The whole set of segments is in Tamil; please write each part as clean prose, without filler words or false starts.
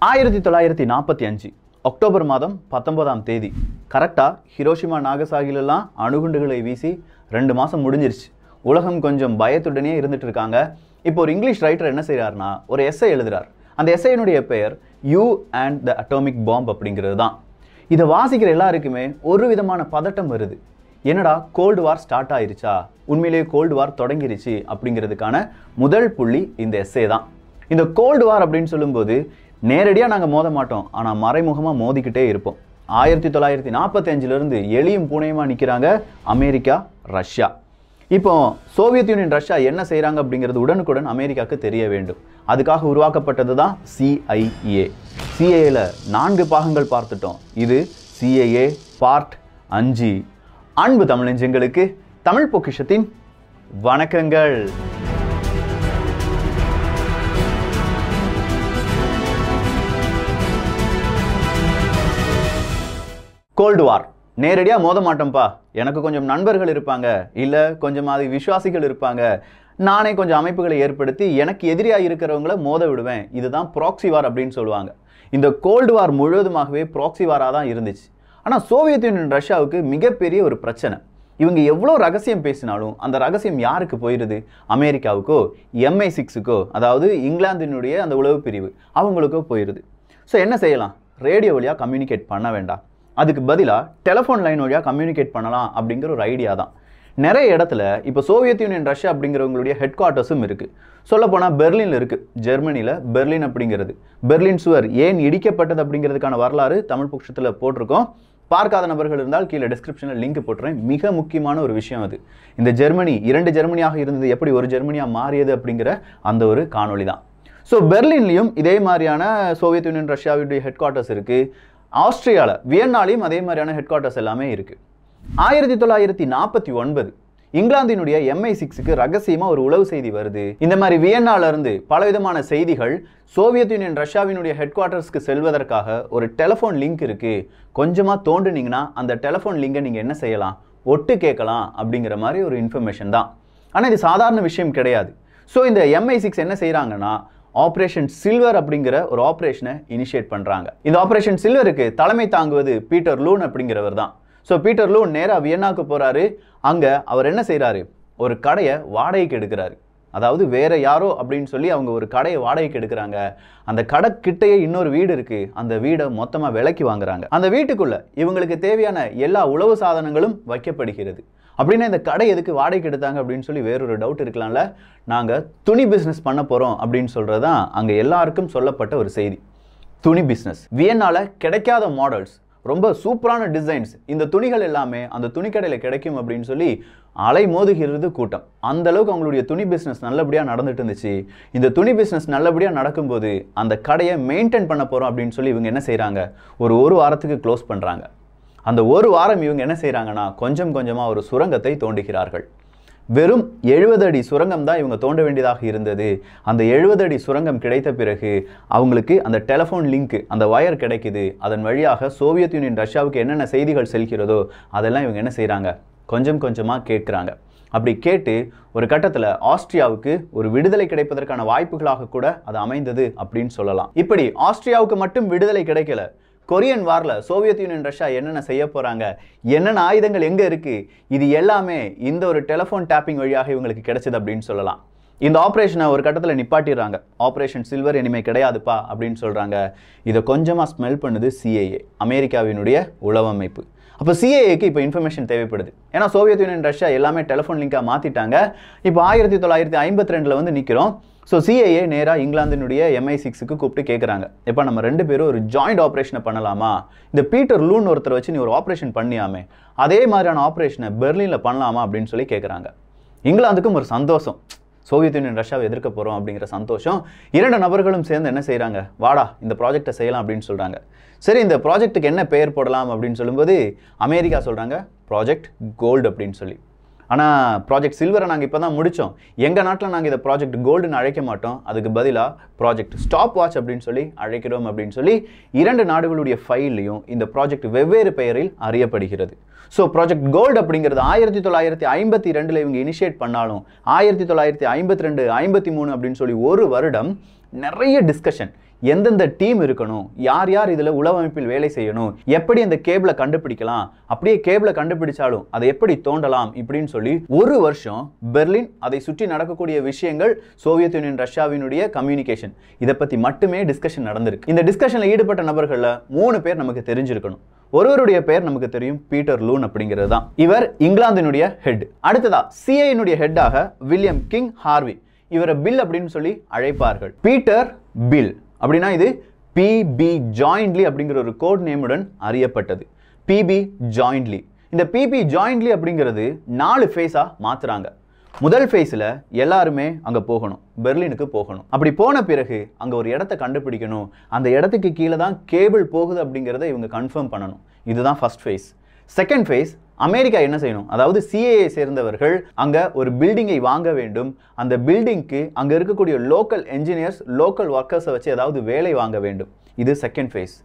1945 அக்டோபர் மாதம் 19ஆம் தேதி கரெக்டாக ஹிரோஷிமா நாகசாகிலெல்லாம் அணுகுண்டுகளை வீசி 2 மாதம் முடிஞ்சிருச்சு. உலகம் கொஞ்சம் பயத்துடனே இருந்துட்டு இருக்காங்க. இப்போ ஒரு இங்கிலீஷ் ரைட்டர் என்ன செய்கிறாருன்னா ஒரு எஸ்ஸை எழுதுறார். அந்த எஸ்ஸையினுடைய பெயர் you and the atomic bomb அப்படிங்கிறது தான். இதை வாசிக்கிற எல்லாருக்குமே ஒரு விதமான பதட்டம் வருது. என்னடா கோல்டு வார் ஸ்டார்ட் ஆயிருச்சா, உண்மையிலேயே கோல்டு வார் தொடங்கிருச்சு அப்படிங்கிறதுக்கான முதல் புள்ளி இந்த எஸ்ஸே தான். இந்த கோல்டு வார் அப்படின்னு சொல்லும்போது நேரடியாக நாங்கள் மோத மாட்டோம், ஆனால் மறைமுகமாக மோதிக்கிட்டே இருப்போம். 1945 எலியும் பூனையுமா நிற்கிறாங்க அமெரிக்கா ரஷ்யா. இப்போ சோவியத் யூனியன் ரஷ்யா என்ன செய்கிறாங்க அப்படிங்கிறது உடனுக்குடன் அமெரிக்காவுக்கு தெரிய வேண்டும். அதுக்காக உருவாக்கப்பட்டது தான் CIA. CIAல 4 பாகங்கள் பார்த்துட்டோம். இது CIA பார்ட் 5. அன்பு தமிழஞ்சங்களுக்கு தமிழ் பொக்கிஷத்தின் வணக்கங்கள். கோல்டு வார் நேரடியாக மோத மாட்டோம்ப்பா, எனக்கு கொஞ்சம் நண்பர்கள் இருப்பாங்க, இல்லை கொஞ்சம் அது விசுவாசிகள் இருப்பாங்க, நானே கொஞ்சம் அமைப்புகளை ஏற்படுத்தி எனக்கு எதிரியாக இருக்கிறவங்கள மோத விடுவேன். இதுதான் ப்ராக்சி வார் அப்படின்னு சொல்லுவாங்க. இந்த கோல்டு வார் முழுவதுமாகவே ப்ராக்சி வாராக தான் இருந்துச்சு. ஆனால் சோவியத் யூனியன் ரஷ்யாவுக்கு மிகப்பெரிய ஒரு பிரச்சனை. இவங்க எவ்வளோ ரகசியம் பேசினாலும் அந்த ரகசியம் யாருக்கு போயிடுது? அமெரிக்காவுக்கோ MI6க்கோ, அதாவது இங்கிலாந்தினுடைய அந்த உளவு பிரிவு அவங்களுக்கோ போயிடுது. ஸோ என்ன செய்யலாம்? ரேடியோ வழியாக கம்யூனிகேட் பண்ண வேண்டாம், அதுக்கு பதிலாக டெலிஃபோன் லைன் வழியாக கம்யூனிகேட் பண்ணலாம் அப்படிங்கிற ஒரு ஐடியா தான். நிறைய இடத்துல இப்போ சோவியத் யூனியன் ரஷ்யா அப்படிங்கிறவங்களுடைய ஹெட் குவார்ட்டர்ஸும் இருக்குது. சொல்லப்போனால் பெர்லினில் இருக்குது, ஜெர்மனியில் பெர்லின் அப்படிங்கிறது. பெர்லின் சுவர் ஏன் இடிக்கப்பட்டது அப்படிங்கிறதுக்கான வரலாறு தமிழ் பட்சத்தில் போட்டிருக்கோம். பார்க்காத நபர்கள் இருந்தால் கீழே டிஸ்கிரிப்ஷனில் லிங்க் போட்டுறேன். மிக முக்கியமான ஒரு விஷயம் அது. இந்த ஜெர்மனி 2 ஜெர்மனியாக இருந்தது எப்படி ஒரு ஜெர்மனியாக மாறியது அப்படிங்கிற அந்த ஒரு காணொலி தான். ஸோ பெர்லின்லையும் இதே மாதிரியான சோவியத் யூனியன் ரஷ்யாவுடைய ஹெட் குவார்ட்டர்ஸ் இருக்குது. ஆஸ்திரியாவில் வியன்னாலையும் அதே மாதிரியான ஹெட் குவார்ட்டர்ஸ் எல்லாமே இருக்குது. 1949 இங்கிலாந்தினுடைய MI6க்கு ரகசியமாக ஒரு உளவு செய்தி வருது. இந்த மாதிரி வியன்னாலிருந்து பலவிதமான செய்திகள் சோவியத் யூனியன் ரஷ்யாவினுடைய ஹெட் குவார்ட்டர்ஸ்க்கு செல்வதற்காக ஒரு டெலிஃபோன் லிங்க் இருக்குது. கொஞ்சமாக தோண்டுனீங்கன்னா அந்த டெலிஃபோன் லிங்கை நீங்கள் என்ன செய்யலாம்? ஒட்டு கேட்கலாம் அப்படிங்கிற மாதிரி ஒரு இன்ஃபர்மேஷன் தான். ஆனால் இது சாதாரண விஷயம் கிடையாது. ஸோ இந்த MI6 என்ன செய்கிறாங்கன்னா ஆப்ரேஷன் சில்வர் அப்படிங்கிற ஒரு ஆப்ரேஷனை இனிஷியேட் பண்ணுறாங்க. இந்த ஆப்ரேஷன் சில்வருக்கு தலைமை தாங்குவது பீட்டர் லூன் அப்படிங்கிறவர் தான். ஸோ பீட்டர் லூன் நேராக வியன்னாக்கு போகிறாரு. அங்கே அவர் என்ன செய்கிறாரு? ஒரு கடையை வாடகைக்கு எடுக்கிறாரு. அதாவது வேற யாரோ அப்படின்னு சொல்லி அவங்க ஒரு கடையை வாடகைக்கு எடுக்கிறாங்க. அந்த கடை கிட்டையே இன்னொரு வீடு இருக்குது. அந்த வீடை மொத்தமாக விலைக்கு வாங்குறாங்க. அந்த வீட்டுக்குள்ளே இவங்களுக்கு தேவையான எல்லா உளவு சாதனங்களும் வைக்கப்படுகிறது. அப்படின்னா இந்த கடை எதுக்கு வாடகைக்கு எடுத்தாங்க அப்படின்னு சொல்லி வேறொரு டவுட் இருக்கலாம்ல. நாங்கள் துணி பிஸ்னஸ் பண்ண போகிறோம் அப்படின்னு சொல்கிறது தான் அங்கே எல்லாருக்கும் சொல்லப்பட்ட ஒரு செய்தி. துணி பிஸ்னஸ். வியன்னால கிடைக்காத மாடல்ஸ், ரொம்ப சூப்பரான டிசைன்ஸ், இந்த துணிகள் எல்லாமே அந்த துணிக்கடையில் கிடைக்கும் அப்படின்னு சொல்லி அலை மோதுகிறது கூட்டம். அந்த அளவுக்கு அவங்களுடைய துணி பிஸ்னஸ் நல்லபடியாக நடந்துட்டு இருந்துச்சு. இந்த துணி பிஸ்னஸ் நல்லபடியாக நடக்கும்போது அந்த கடையை மெயின்டைன் பண்ண போகிறோம் அப்படின்னு சொல்லி இவங்க என்ன செய்கிறாங்க? ஒரு வாரத்துக்கு க்ளோஸ் பண்ணுறாங்க. அந்த ஒரு வாரம் இவங்க என்ன செய்கிறாங்கன்னா கொஞ்சம் கொஞ்சமாக ஒரு சுரங்கத்தை தோண்டுகிறார்கள். வெறும் 70 அடி சுரங்கம் தான் இவங்க தோண்ட வேண்டியதாக இருந்தது. அந்த 70 அடி சுரங்கம் கிடைத்த பிறகு அவங்களுக்கு அந்த டெலிஃபோன் லிங்க், அந்த வயர் கிடைக்குது. அதன் வழியாக சோவியத் யூனியன் ரஷ்யாவுக்கு என்னென்ன செய்திகள் செல்கிறதோ அதெல்லாம் இவங்க என்ன செய்கிறாங்க? கொஞ்சம் கொஞ்சமாக கேட்குறாங்க. அப்படி கேட்டு ஒரு கட்டத்தில் ஆஸ்திரியாவுக்கு ஒரு விடுதலை கிடைப்பதற்கான வாய்ப்புகளாக கூட அது அமைந்தது அப்படின்னு சொல்லலாம். இப்படி ஆஸ்திரியாவுக்கு மட்டும் விடுதலை கிடைக்கல. கொரியன் வாரில் சோவியத் யூனியன் ரஷ்யா என்னென்ன செய்ய போகிறாங்க, என்னென்ன ஆயுதங்கள் எங்கே இருக்குது, இது எல்லாமே இந்த ஒரு டெலிஃபோன் டேப்பிங் வழியாக இவங்களுக்கு கிடைச்சது அப்படின்னு சொல்லலாம். இந்த ஆப்ரேஷனை ஒரு கட்டத்தில் நிப்பாட்டிடுறாங்க. ஆப்ரேஷன் சில்வர் இனிமேல் கிடையாதுப்பா அப்படின்னு சொல்கிறாங்க. இதை கொஞ்சமாக ஸ்மெல் பண்ணுது CIA, அமெரிக்காவினுடைய உளவமைப்பு. அப்போ CIAக்கு இப்போ இன்ஃபர்மேஷன் தேவைப்படுது. ஏன்னா சோவியத் யூனியன் ரஷ்யா எல்லாமே டெலிஃபோன் லிங்காக மாற்றிட்டாங்க. இப்போ 1952 நிற்கிறோம். ஸோ CIA நேராக இங்கிலாந்தினுடைய MI6க்கு கூப்பிட்டு கேட்குறாங்க, எப்போ நம்ம 2 பேரும் ஒரு ஜாயிண்ட் ஆப்ரேஷனை பண்ணலாமா? இந்த பீட்டர் லூன் ஒருத்தரை வச்சு நீ ஒரு ஆப்ரேஷன் பண்ணியாமே, அதே மாதிரியான ஆப்ரேஷனை பெர்லினில் பண்ணலாமா அப்படின்னு சொல்லி கேட்குறாங்க. இங்கிலாந்துக்கும் ஒரு சந்தோஷம், சோவியத் யூனியன் ரஷ்யாவை எதிர்க்க போகிறோம் அப்படிங்கிற சந்தோஷம். 2 நபர்களும் சேர்ந்து என்ன செய்கிறாங்க? வாடா இந்த ப்ராஜெக்டை செய்யலாம் அப்படின்னு சொல்கிறாங்க. சரி, இந்த ப்ராஜெக்ட்டுக்கு என்ன பெயர் போடலாம் அப்படின்னு சொல்லும்போது அமெரிக்கா சொல்கிறாங்க ப்ராஜெக்ட் கோல்டு அப்படின்னு சொல்லி. ஆனால் ப்ராஜெக்ட் சில்வரை நாங்கள் இப்போ தான் முடித்தோம், எங்கள் நாட்டில் நாங்கள் இதை ப்ராஜெக்ட் கோல்டுன்னு அழைக்க மாட்டோம், அதுக்கு பதிலாக ப்ராஜெக்ட் ஸ்டாப் வாட்ச் அப்படின்னு சொல்லி அழைக்கிறோம் அப்படின்னு சொல்லி 2 நாடுகளுடைய ஃபைல்லையும் இந்த ப்ராஜெக்ட் வெவ்வேறு பெயரில் அறியப்படுகிறது. ஸோ ப்ராஜெக்ட் கோல்டு அப்படிங்கிறது 1952 இவங்க இனிஷியேட் பண்ணாலும் 1952, 53 அப்படின்னு சொல்லி ஒரு வருடம் நிறைய டிஸ்கஷன், எந்தெந்த டீம் இருக்கணும், யார் யார் இதில் உளவமைப்பில் வேலை செய்யணும், எப்படி அந்த கேபிளை கண்டுபிடிக்கலாம், அப்படியே கேபிளை கண்டுபிடிச்சாலும் அதை எப்படி தோண்டலாம் இப்படின்னு சொல்லி ஒரு வருஷம் பெர்லின், அதை சுற்றி நடக்கக்கூடிய விஷயங்கள், சோவியத் யூனியன் ரஷ்யாவினுடைய கம்யூனிகேஷன், இதை பற்றி மட்டுமே டிஸ்கஷன் நடந்திருக்கு. இந்த டிஸ்கஷனில் ஈடுபட்ட நபர்களில் 3 பேர் நமக்கு தெரிஞ்சிருக்கணும். ஒருவருடைய பெயர் நமக்கு தெரியும், பீட்டர் லூன் அப்படிங்கிறது தான். இவர் இங்கிலாந்தினுடைய ஹெட். அடுத்ததா சிஐனுடைய ஹெட்டாக வில்லியம் கிங் ஹார்வி, இவரை பில் அப்படின்னு சொல்லி அழைப்பார்கள். பீட்டர் பில் அப்படின்னா இது பிபி ஜாயின்ட்லி அப்படிங்கிற ஒரு கோட் நேமுடன் அறியப்பட்டது. PP jointly. இந்த பிபி ஜாயின்ட்லி அப்படிங்கிறது 4 ஃபேஸா மாத்துறாங்க. முதல் ஃபேஸில் எல்லாருமே அங்கே போகணும், பெர்லினுக்கு போகணும். அப்படி போன பிறகு அங்கே ஒரு இடத்த கண்டுபிடிக்கணும், அந்த இடத்துக்கு கீழே தான் கேபிள் போகுது அப்படிங்கிறத இவங்க கன்ஃபார்ம் பண்ணணும். இதுதான் first face. Second phase, America என்ன செய்யணும், அதாவது சிஏஏ சேர்ந்தவர்கள் அங்கே ஒரு பில்டிங்கை வாங்க வேண்டும். அந்த பில்டிங்க்கு அங்கே இருக்கக்கூடிய லோக்கல் என்ஜினியர்ஸ், லோக்கல் ஒர்க்கர்ஸை வச்சு ஏதாவது வேலை வாங்க வேண்டும். இது செகண்ட் ஃபேஸ்.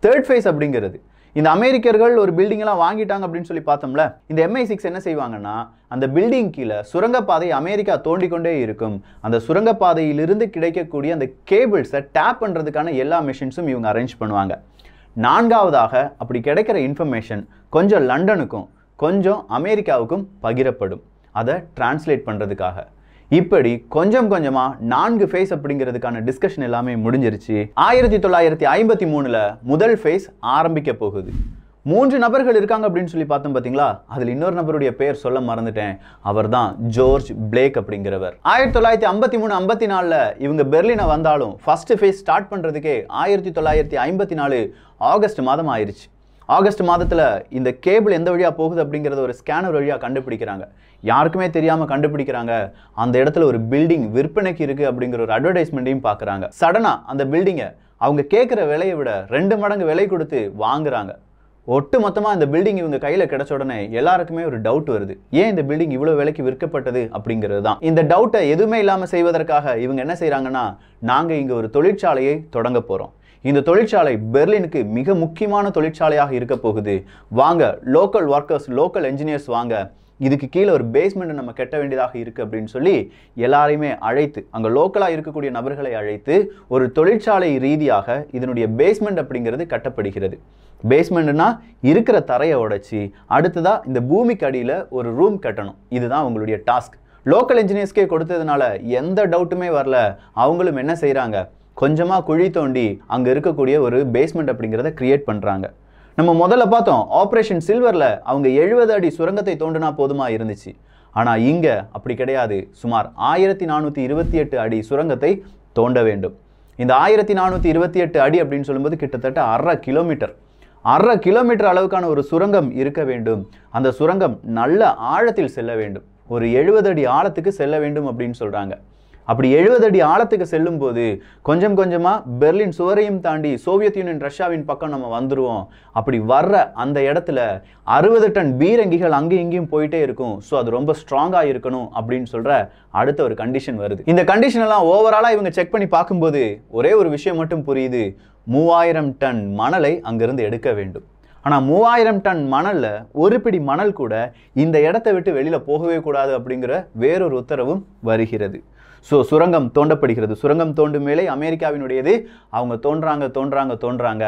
தேர்ட் ஃபேஸ் அப்படிங்கிறது, இந்த அமெரிக்கர்கள் ஒரு பில்டிங்கெல்லாம் வாங்கிட்டாங்க அப்படின்னு சொல்லி பார்த்தோம்ல, இந்த MI6 என்ன செய்வாங்கன்னா, அந்த பில்டிங் கீழே சுரங்கப்பாதை அமெரிக்கா தோண்டிக்கொண்டே இருக்கும். அந்த சுரங்கப்பாதையிலிருந்து கிடைக்கக்கூடிய அந்த கேபிள்ஸை டேப் பண்ணுறதுக்கான எல்லா மிஷின்ஸும் இவங்க அரேஞ்ச் பண்ணுவாங்க. 4வதாக அப்படி கிடைக்கிற இன்ஃபர்மேஷன் கொஞ்சம் லண்டனுக்கும் கொஞ்சம் அமெரிக்காவுக்கும் பகிரப்படும், அதை டிரான்ஸ்லேட் பண்ணுறதுக்காக. இப்படி கொஞ்சம் கொஞ்சமா 4 ஃபேஸ் அப்படிங்கிறதுக்கான டிஸ்கஷன் எல்லாமே முடிஞ்சிருச்சு. 1953ல் முதல் ஃபேஸ் ஆரம்பிக்க போகுது. 3 நபர்கள் இருக்காங்க அப்படின்னு சொல்லி பார்த்தோம் பார்த்தீங்களா, அதில் இன்னொரு நபருடைய பெயர் சொல்ல மறந்துட்டேன், அவர் தான் ஜார்ஜ் பிளேக் அப்படிங்கிறவர். 1953-54ல் இவங்க பெர்லினை வந்தாலும் ஃபர்ஸ்ட் ஃபேஸ் ஸ்டார்ட் பண்ணுறதுக்கே 1954 ஆகஸ்ட் மாதம் ஆயிடுச்சு. ஆகஸ்ட் மாதத்தில் இந்த கேபிள் எந்த வழியாக போகுது அப்படிங்கிறத ஒரு ஸ்கேனர் வழியாக கண்டுபிடிக்கிறாங்க. யாருக்குமே தெரியாமல் கண்டுபிடிக்கிறாங்க. அந்த இடத்துல ஒரு பில்டிங் விற்பனைக்கு இருக்குது அப்படிங்கிற ஒரு அட்வர்டைஸ்மெண்ட்டையும் பார்க்குறாங்க. சடனாக அந்த பில்டிங்கை அவங்க கேட்குற விலையை விட 2 மடங்கு விலை கொடுத்து வாங்குறாங்க. ஒட்டு மொத்தமாக இந்த பில்டிங் இவங்க கையில் கிடைச்ச உடனே எல்லாருக்குமே ஒரு டவுட் வருது, ஏன் இந்த பில்டிங் இவ்வளோ விலைக்கு விற்கப்பட்டது அப்படிங்கிறது தான். இந்த டவுட்டை எதுவுமே இல்லாமல் செய்வதற்காக இவங்க என்ன செய்கிறாங்கன்னா, நாங்கள் இங்கே ஒரு தொழிற்சாலையை தொடங்க போகிறோம். இந்த தொழிற்சாலை பெர்லினுக்கு மிக முக்கியமான தொழிற்சாலையாக இருக்க போகுது. வாங்க லோக்கல் ஒர்க்கர்ஸ், லோக்கல் என்ஜினியர்ஸ் வாங்க, இதுக்கு கீழே ஒரு பேஸ்மெண்ட் நம்ம கட்ட வேண்டியதாக இருக்குது அப்படின்னு சொல்லி எல்லாரையுமே அழைத்து, அங்கே லோக்கலாக இருக்கக்கூடிய நபர்களை அழைத்து ஒரு தொழிற்சாலை ரீதியாக இதனுடைய பேஸ்மெண்ட் அப்படிங்கிறது கட்டப்படுகிறது. பேஸ்மெண்ட்னா இருக்கிற தரையை உடைச்சி அடுத்ததாக இந்த பூமிக்கு அடியில் ஒரு ரூம் கட்டணும். இதுதான் உங்களுடைய டாஸ்க். லோக்கல் என்ஜினியர்ஸ்க்கே கொடுத்ததுனால எந்த டவுட்டுமே வரல. அவங்களும் என்ன செய்கிறாங்க, கொஞ்சமாக குழி தோண்டி அங்கே இருக்கக்கூடிய ஒரு பேஸ்மெண்ட் அப்படிங்கிறத கிரியேட் பண்ணுறாங்க. நம்ம முதல்ல பார்த்தோம் ஆப்ரேஷன் சில்வரில் அவங்க 70 அடி சுரங்கத்தை தோண்டினா போதுமா இருந்துச்சு. ஆனால் இங்கே அப்படி கிடையாது. சுமார் 1428 அடி சுரங்கத்தை தோண்ட வேண்டும். இந்த 1428 அடி அப்படின்னு சொல்லும்போது கிட்டத்தட்ட 1/2 கிலோமீட்டர் அளவுக்கான ஒரு சுரங்கம் இருக்க வேண்டும். அந்த சுரங்கம் நல்ல ஆழத்தில் செல்ல வேண்டும். ஒரு 70 அடி ஆழத்துக்கு செல்ல வேண்டும் அப்படின்னு சொல்கிறாங்க. அப்படி 70 அடி ஆழத்துக்கு செல்லும் போது கொஞ்சம் கொஞ்சமாக பெர்லின் சுவரையும் தாண்டி சோவியத் யூனியன் ரஷ்யாவின் பக்கம் நம்ம வந்துடுவோம். அப்படி வர்ற அந்த இடத்துல 60 டன் பீரங்கிகள் அங்கேயும் இங்கேயும் போயிட்டே இருக்கும். ஸோ அது ரொம்ப ஸ்ட்ராங்காக இருக்கணும் அப்படின்னு சொல்கிற அடுத்த ஒரு கண்டிஷன் வருது. இந்த கண்டிஷன் எல்லாம் ஓவராலாக இவங்க செக் பண்ணி பார்க்கும்போது ஒரே ஒரு விஷயம் மட்டும் புரியுது, 3000 டன் மணலை அங்கிருந்து எடுக்க வேண்டும். ஆனால் 3000 டன் மணலில் ஒரு பிடி மணல் கூட இந்த இடத்தை விட்டு வெளியில் போகவே கூடாது அப்படிங்கிற வேறொரு உத்தரவும் வருகிறது. ஸோ சுரங்கம் தோண்டப்படுகிறது. சுரங்கம் தோண்டும் மேலே அமெரிக்காவினுடையது. அவங்க தோன்றாங்க.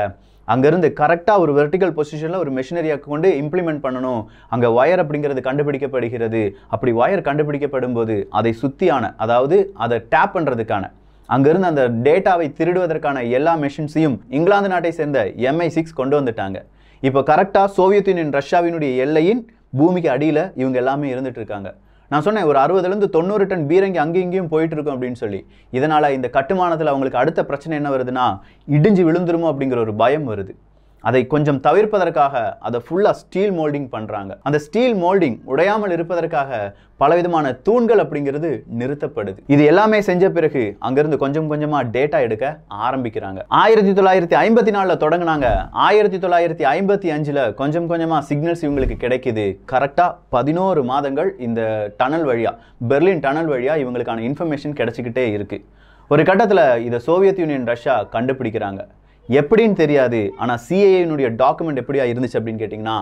அங்கேருந்து கரெக்டாக ஒரு வெர்டிக்கல் பொசிஷனில் ஒரு மெஷினரியை கொண்டு இம்ப்ளிமெண்ட் பண்ணணும். அங்கே ஒயர் அப்படிங்கிறது கண்டுபிடிக்கப்படுகிறது. அப்படி ஒயர் கண்டுபிடிக்கப்படும் போது அதை சுத்தியான, அதாவது அதை டேப் பண்ணுறதுக்கான, அங்கேருந்து அந்த டேட்டாவை திருடுவதற்கான எல்லா மெஷின்ஸையும் இங்கிலாந்து நாட்டை சேர்ந்த MI6 கொண்டு வந்துட்டாங்க. இப்போ கரெக்டாக சோவியத் யூனியன் ரஷ்யாவினுடைய எல்லையின் பூமிக்கு அடியில் இவங்க எல்லாமே இருந்துட்டு இருக்காங்க. நான் சொன்னேன் ஒரு 60லேருந்து 90 டன் பீரங்கி அங்கேயும் இங்கேயும் போயிட்டு இருக்கும் அப்படின்னு சொல்லி. இதனால் இந்த கட்டுமானத்தில் அவங்களுக்கு அடுத்த பிரச்சனை என்ன வருதுன்னா, இடிஞ்சு விழுந்துருமோ அப்படிங்கிற ஒரு பயம் வருது. அதை கொஞ்சம் தவிர்ப்பதற்காக அதை ஃபுல்லாக ஸ்டீல் மோல்டிங் பண்ணுறாங்க. அந்த ஸ்டீல் மோல்டிங் உடையாமல் இருப்பதற்காக பலவிதமான தூண்கள் அப்படிங்கிறது நிறுத்தப்படுது. இது எல்லாமே செஞ்ச பிறகு அங்கேருந்து கொஞ்சம் கொஞ்சமாக டேட்டா எடுக்க ஆரம்பிக்கிறாங்க. 1954 தொடங்கினாங்க. 1955 கொஞ்சம் கொஞ்சமாக சிக்னல்ஸ் இவங்களுக்கு கிடைக்குது. கரெக்டாக 11 மாதங்கள் இந்த டனல் வழியாக, பெர்லின் டனல் வழியாக இவங்களுக்கான இன்ஃபர்மேஷன் கிடைச்சிக்கிட்டே இருக்குது. ஒரு கட்டத்தில் இதை சோவியத் யூனியன் ரஷ்யா கண்டுபிடிக்கிறாங்க. எப்படின்னு தெரியாது. ஆனால் சிஏஏனுடைய டாக்குமெண்ட் எப்படியா இருந்துச்சு அப்படின்னு கேட்டிங்கன்னா,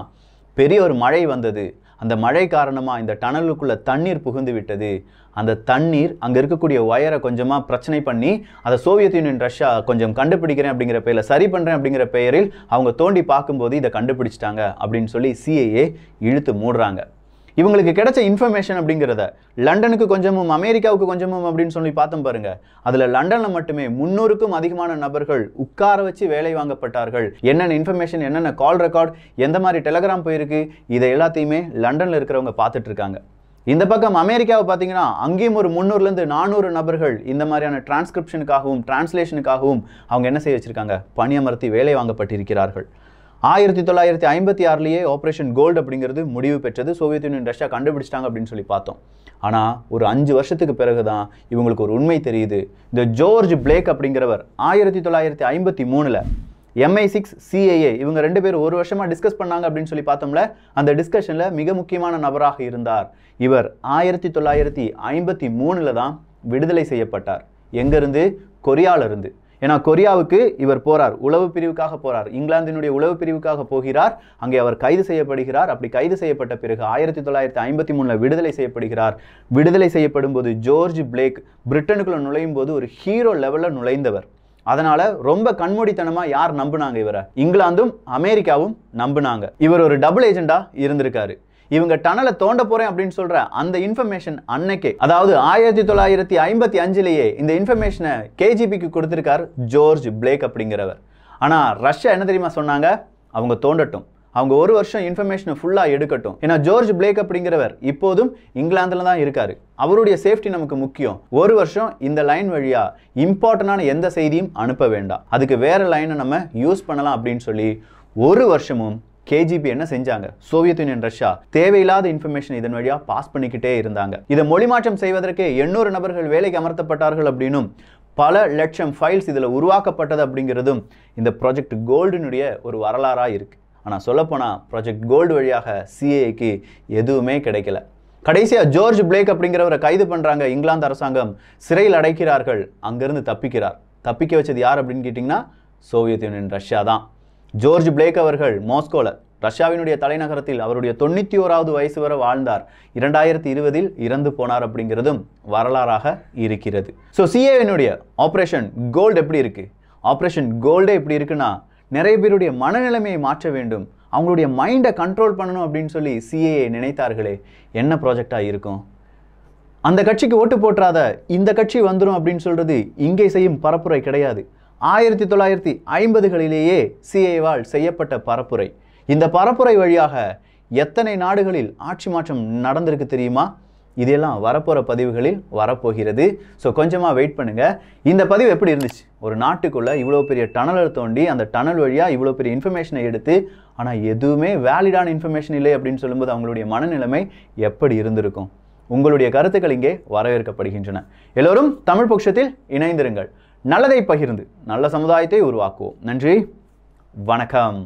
பெரிய ஒரு மழை வந்தது. அந்த மழை காரணமா இந்த டனலுக்குள்ள தண்ணீர் புகுந்து விட்டது. அந்த தண்ணீர் அங்க இருக்கக்கூடிய வயரை கொஞ்சமா பிரச்சனை பண்ணி அதை சோவியத் யூனியன் ரஷ்யா கொஞ்சம் கண்டுபிடிக்கிறேன் அப்படிங்கிற பெயரில் சரி பண்றேன் அப்படிங்கிற பெயரில் அவங்க தோண்டி பார்க்கும்போது இதை கண்டுபிடிச்சிட்டாங்க அப்படின்னு சொல்லி சிஐஏ இழுத்து மூடுறாங்க. இவங்களுக்கு கிடைச்ச இன்ஃபர்மேஷன் அப்படிங்கிறத லண்டனுக்கு கொஞ்சமும் அமெரிக்காவுக்கு கொஞ்சமும் அப்படின்னு சொல்லி பார்த்தோம் பாருங்க. அதுல லண்டன்ல மட்டுமே 300க்கும் அதிகமான நபர்கள் உட்கார வச்சு வேலை வாங்கப்பட்டார்கள். என்னென்ன இன்ஃபர்மேஷன், என்னென்ன கால் ரெக்கார்ட், எந்த மாதிரி டெலகிராம் போயிருக்கு, இதை எல்லாத்தையுமே லண்டன்ல இருக்கிறவங்க பார்த்துட்டு இருக்காங்க. இந்த பக்கம் அமெரிக்காவை பார்த்தீங்கன்னா அங்கேயும் ஒரு 300லேருந்து 400 நபர்கள் இந்த மாதிரியான டிரான்ஸ்கிரிப்ஷனுக்காகவும் டிரான்ஸ்லேஷனுக்காகவும் அவங்க என்ன செய்ய வச்சிருக்காங்க, பணியமர்த்தி வேலை வாங்கப்பட்டிருக்கிறார்கள். 1956 ஆபரேஷன் கோல்டு அப்படிங்கிறது முடிவு பெற்றது. சோவியத் யூனியன் ரஷ்யா கண்டுபிடிச்சிட்டாங்க அப்படின்னு சொல்லி பார்த்தோம். ஆனால் ஒரு 5 வருஷத்துக்கு பிறகு தான் இவங்களுக்கு ஒரு உண்மை தெரியுது. இந்த ஜோர்ஜ் பிளேக் அப்படிங்கிறவர் 1953 MI6 CIA இவங்க 2 பேரும் ஒரு வருஷமா டிஸ்கஸ் பண்ணாங்க அப்படின்னு சொல்லி பார்த்தோம்ல. அந்த டிஸ்கஷன்ல மிக முக்கியமான நபராக இருந்தார். இவர் 1953 தான் விடுதலை செய்யப்பட்டார். எங்கிருந்து? கொரியால இருந்து. ஏன்னா கொரியாவுக்கு இவர் போறார், உளவு பிரிவுக்காக போறார். இங்கிலாந்தினுடைய உளவு பிரிவுக்காக போகிறார். அங்கே அவர் கைது செய்யப்படுகிறார். அப்படி கைது செய்யப்பட்ட பிறகு 1953 விடுதலை செய்யப்படுகிறார். விடுதலை செய்யப்படும் போது ஜோர்ஜ் பிளேக் பிரிட்டனுக்குள்ள நுழையும் போது ஒரு ஹீரோ லெவல்ல நுழைந்தவர். அதனால ரொம்ப கண்மூடித்தனமா யார் நம்புனாங்க இவரை? இங்கிலாந்தும் அமெரிக்காவும் நம்புனாங்க. இவர் ஒரு டபுள் ஏஜெண்டா இருந்திருக்காரு. இவங்க டனலை தோண்ட போறேன் அப்படின்னு சொல்ற அந்த இன்ஃபர்மேஷன் அன்னைக்கே, அதாவது 1955 இந்த இன்ஃபர்மேஷனை கேஜிபிக்கு கொடுத்திருக்கார் ஜோர்ஜ் பிளேக் அப்படிங்கிறவர். ஆனா ரஷ்யா என்ன தெரியுமா சொன்னாங்க? அவங்க தோண்டட்டும், அவங்க ஒரு வருஷம் இன்ஃபர்மேஷனை ஃபுல்லா எடுக்கட்டும். ஏன்னா ஜோர்ஜ் பிளேக் அப்படிங்கிறவர் இப்போதும் இங்கிலாந்துல தான் இருக்காரு. அவருடைய சேஃப்டி நமக்கு முக்கியம். ஒரு வருஷம் இந்த லைன் வழியா இம்பார்ட்டன்டான எந்த செய்தியும் அனுப்ப வேண்டாம், அதுக்கு வேற லைனை நம்ம யூஸ் பண்ணலாம் அப்படின்னு சொல்லி ஒரு வருஷமும் கேஜிபி என்ன செஞ்சாங்க? சோவியத் யூனியன் ரஷ்யா தேவையில்லாத இன்ஃபர்மேஷன் இதன் வழியா பாஸ் பண்ணிக்கிட்டே இருந்தாங்க. இதை மொழிமாற்றம் செய்வதற்கு 800 நபர்கள் வேலைக்கு அமர்த்தப்பட்டார்கள் அப்படின்னும் பல லட்சம் ஃபைல்ஸ் இதுல உருவாக்கப்பட்டது அப்படிங்கிறதும் இந்த ப்ராஜெக்ட் கோல்டுனுடைய ஒரு வரலாறா இருக்கு. ஆனா சொல்லப்போனா ப்ராஜெக்ட் கோல்டு வழியாக சிஏஏக்கு எதுவுமே கிடைக்கல. கடைசியா ஜோர்ஜ் பிளேக் அப்படிங்கிறவரை கைது பண்றாங்க. இங்கிலாந்து அரசாங்கம் சிறையில் அடைக்கிறார்கள். அங்கிருந்து தப்பிக்கிறார். தப்பிக்க வச்சது யார் அப்படின்னு கேட்டிங்கன்னா சோவியத் யூனியன் ரஷ்யா தான். ஜோர்ஜ் பிளேக் அவர்கள் மாஸ்கோல ரஷ்யாவினுடைய தலைநகரத்தில் அவருடைய 91வது வயசு வரை வாழ்ந்தார். 2020 இறந்து போனார் அப்படிங்கிறதும் வரலாறாக இருக்கிறது. ஸோ சிஏஏனுடைய ஆபரேஷன் கோல்டு எப்படி இருக்கு? ஆபரேஷன் கோல்டே எப்படி இருக்குன்னா, நிறைய பேருடைய மனநிலைமையை மாற்ற வேண்டும், அவங்களுடைய மைண்டை கண்ட்ரோல் பண்ணணும் அப்படின்னு சொல்லி சிஏஏ நினைத்தார்களே, என்ன ப்ராஜெக்டாக இருக்கும்? அந்த கட்சிக்கு ஓட்டு போட்டுறாத, இந்த கட்சி வந்துடும் அப்படின்னு சொல்றது இங்கே செய்யும் பரப்புரை கிடையாது. 1950களிலேயே சிஏஏவால் செய்யப்பட்ட பரப்புரை. இந்த பரப்புரை வழியாக எத்தனை நாடுகளில் ஆட்சி மாற்றம் நடந்திருக்கு தெரியுமா? இதெல்லாம் வரப்போகிற பதிவுகளில் வரப்போகிறது. ஸோ கொஞ்சமாக வெயிட் பண்ணுங்க. இந்த பதிவு எப்படி இருந்துச்சு? ஒரு நாட்டுக்குள்ளே இவ்வளோ பெரிய டனலை தோண்டி அந்த டனல் வழியாக இவ்வளோ பெரிய இன்ஃபர்மேஷனை எடுத்து, ஆனால் எதுவுமே வேலிடான இன்ஃபர்மேஷன் இல்லை அப்படின்னு சொல்லும்போது அவங்களுடைய மனநிலைமை எப்படி இருந்திருக்கும்? உங்களுடைய கருத்துக்கள் இங்கே வரவேற்கப்படுகின்றன. எல்லோரும் தமிழ் பட்சத்தில் இணைந்திருங்கள். நல்லதை பகிர்ந்து நல்ல சமுதாயத்தை உருவாக்குவோம். நன்றி, வணக்கம்.